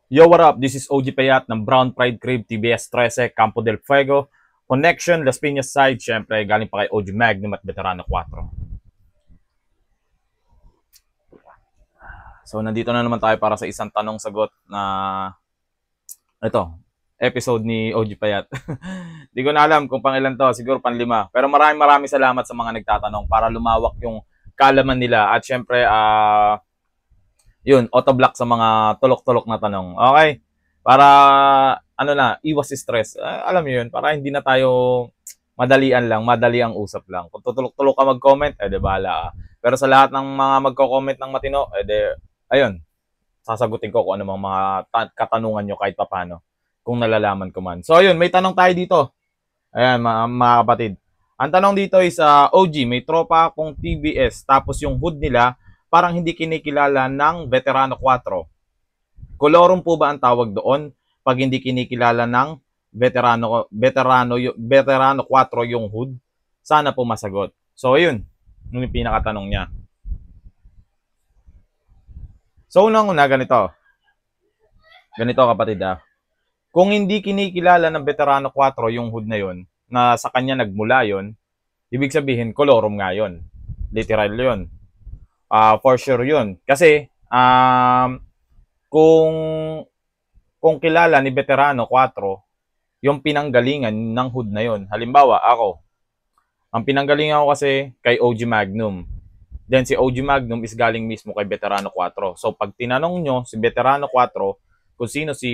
Yo, what up? This is OG Payat ng Brown Pride Crib, TBS 13, Campo del Fuego, Connection, Las Piñas side. Siyempre, galing pa kay OG Magnum at Veterano 4. So, nandito na naman tayo para sa isang tanong-sagot na ito, episode ni OG Payat. Di ko na alam kung pang ilan to, siguro pang 5. Pero maraming salamat sa mga nagtatanong para lumawak yung kaalaman nila. At siyempre, yun, auto-block sa mga tulok-tulok na tanong. Okay? Para, ano na, iwas stress. Alam mo yun, para hindi na tayo madalian lang, madali ang usap lang. Kung tutulok-tulok ka mag-comment, di bahala ka. Pero sa lahat ng mga magko-comment ng matino, ayun, sasagutin ko kung ano mga katanungan nyo kahit papano. Kung nalalaman ko man. So, ayun, may tanong tayo dito. Ayan, mga kapatid. Ang tanong dito is, OG, may tropa akong TBS, tapos yung hood nila, parang hindi kinikilala ng Veterano 4. Kolorum po ba ang tawag doon pag hindi kinikilala ng Veterano 4 yung hood? Sana po masagot. So, ayun. Yung pinakatanong niya. So, unang-una, ganito. Ganito, kapatid, Kung hindi kinikilala ng Veterano 4 yung hood na yun, na sa kanya nagmula yun, ibig sabihin, kolorum nga yun. Literal yun. For sure yun. Kasi, kung kilala ni Veterano 4, yung pinanggalingan ng hood na yun. Halimbawa, ako. Ang pinanggalingan ko kasi kay OG Magnum. Then si OG Magnum is galing mismo kay Veterano 4. So pag tinanong nyo si Veterano 4 kung sino si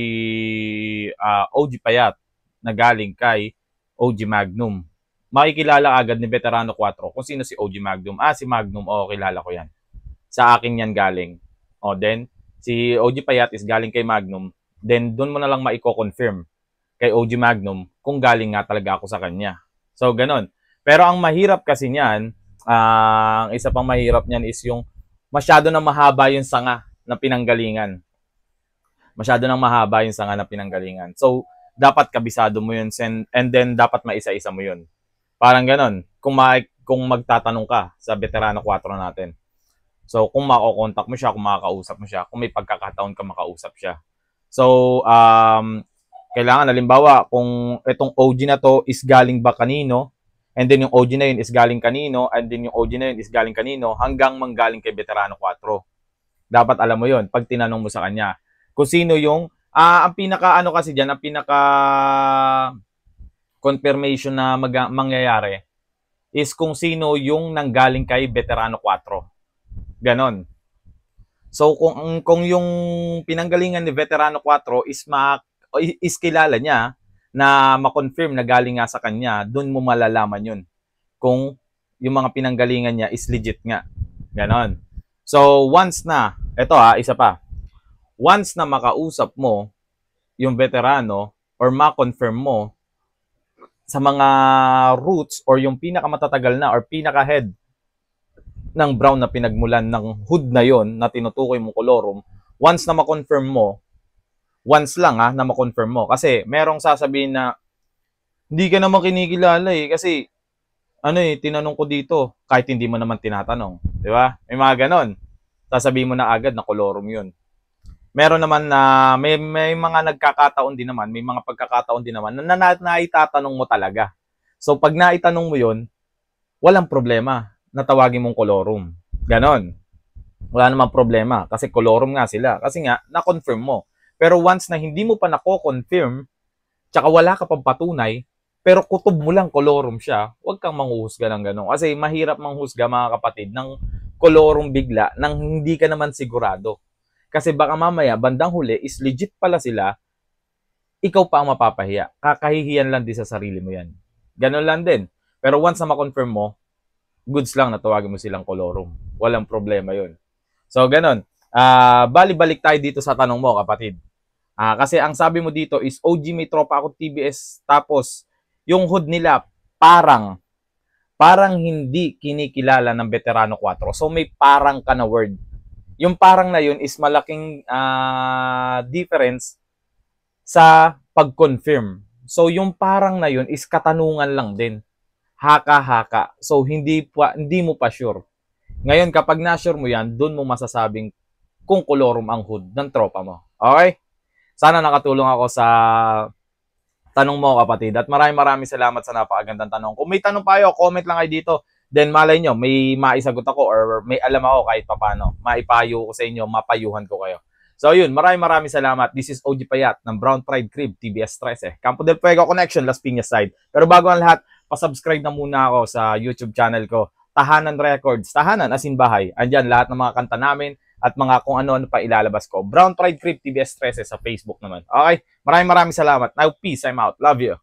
OG Payat na galing kay OG Magnum, makikilala agad ni Veterano 4 kung sino si OG Magnum. Si Magnum, kilala ko yan. Sa akin yan galing. Then, si OG Payat is galing kay Magnum. Then, doon mo na lang maiko-confirm kay OG Magnum kung galing nga talaga ako sa kanya. So, ganon. Pero ang mahirap kasi niyan, ang isa pang mahirap niyan is yung masyado na mahaba yung sanga na pinanggalingan. Masyado nang mahaba yung sanga na pinanggalingan. So, dapat kabisado mo yun and then dapat maisa-isa mo yun. Parang ganon. Kung magtatanong ka sa Veterano 4 natin. So, kung mako-contact mo siya, kung makakausap mo siya, kung may pagkakataon ka makausap siya. So, kailangan, halimbawa, kung itong OG na to is galing ba kanino, and then yung OG na yun is galing kanino, and then yung OG na yun is galing kanino, hanggang manggaling kay Veterano 4. Dapat alam mo yun, pag tinanong mo sa kanya. Kung sino yung, ang pinaka-ano kasi dyan, ang pinaka-confirmation na mangyayari is kung sino yung nanggaling kay Veterano 4. Ganon. So, kung yung pinanggalingan ni Veterano 4 is kilala niya na ma-confirm na galing nga sa kanya, doon mo malalaman yun. Kung yung mga pinanggalingan niya is legit nga. Ganon. So, once na, eto isa pa. Once na makausap mo yung veterano or ma-confirm mo sa mga roots or yung pinakamatagal na or pinaka-head ng brown na pinagmulan ng hood na yon na tinutukoy mong kolorum, once na ma-confirm mo, once lang na ma-confirm mo. Kasi merong sasabihin na hindi ka naman kinikilala kasi tinanong ko dito kahit hindi mo naman tinatanong. Di ba? May mga ganon. Sasabihin mo na agad na kolorum yun. Meron naman na may mga nagkakataon din naman, may mga pagkakataon din naman na naitatanong mo talaga. So pag naitanong mo yun, walang problema na tawagin mong kolorum. Ganon. Wala namang problema kasi kolorum nga sila. Kasi nga, na-confirm mo. Pero once na hindi mo pa nako-confirm, tsaka wala ka pang patunay, pero kutob mo lang kolorum siya, huwag kang manghuhusga ng ganon. Kasi mahirap manghusga mga kapatid ng kolorum bigla nang hindi ka naman sigurado. Kasi baka mamaya, bandang huli, is legit pala sila, ikaw pa ang mapapahiya. Kakahihiyan lang din sa sarili mo yan. Ganon lang din. Pero once na ma-confirm mo, goods lang na tawagin mo silang kolorum. Walang problema yun. So, ganon. Balik tayo dito sa tanong mo, kapatid. Kasi ang sabi mo dito is, OG, may tropa ako TBS, tapos yung hood nila, parang hindi kinikilala ng Veterano 4. So, may parang ka na word. Yung parang na yun is malaking difference sa pag-confirm. So, yung parang na yun is katanungan lang din. Haka-haka. So, hindi mo pa sure. Ngayon, kapag na-sure mo yan, doon mo masasabing kung kolorum ang hood ng tropa mo. Okay? Sana nakatulong ako sa tanong mo, kapatid. At maraming salamat sa napakagandang tanong. Kung may tanong pa kayo, comment lang kayo dito. Then malay nyo, may maisagot ako or may alam ako kahit papano. Maipayo ko sa inyo, mapayuhan ko kayo. So yun, maraming salamat. This is OG Payat ng Brown Pride Crib, TBS 13. Campo del Fuego Connection, Las Piñas side. Pero bago ang lahat, pasubscribe na muna ako sa YouTube channel ko, Tahanan Records. Tahanan as in bahay. Andyan lahat ng mga kanta namin at mga kung ano-ano pa ilalabas ko. Brown Pride Crib, TBS 13 sa Facebook naman. Okay? Maraming salamat. Now, peace. I'm out. Love you.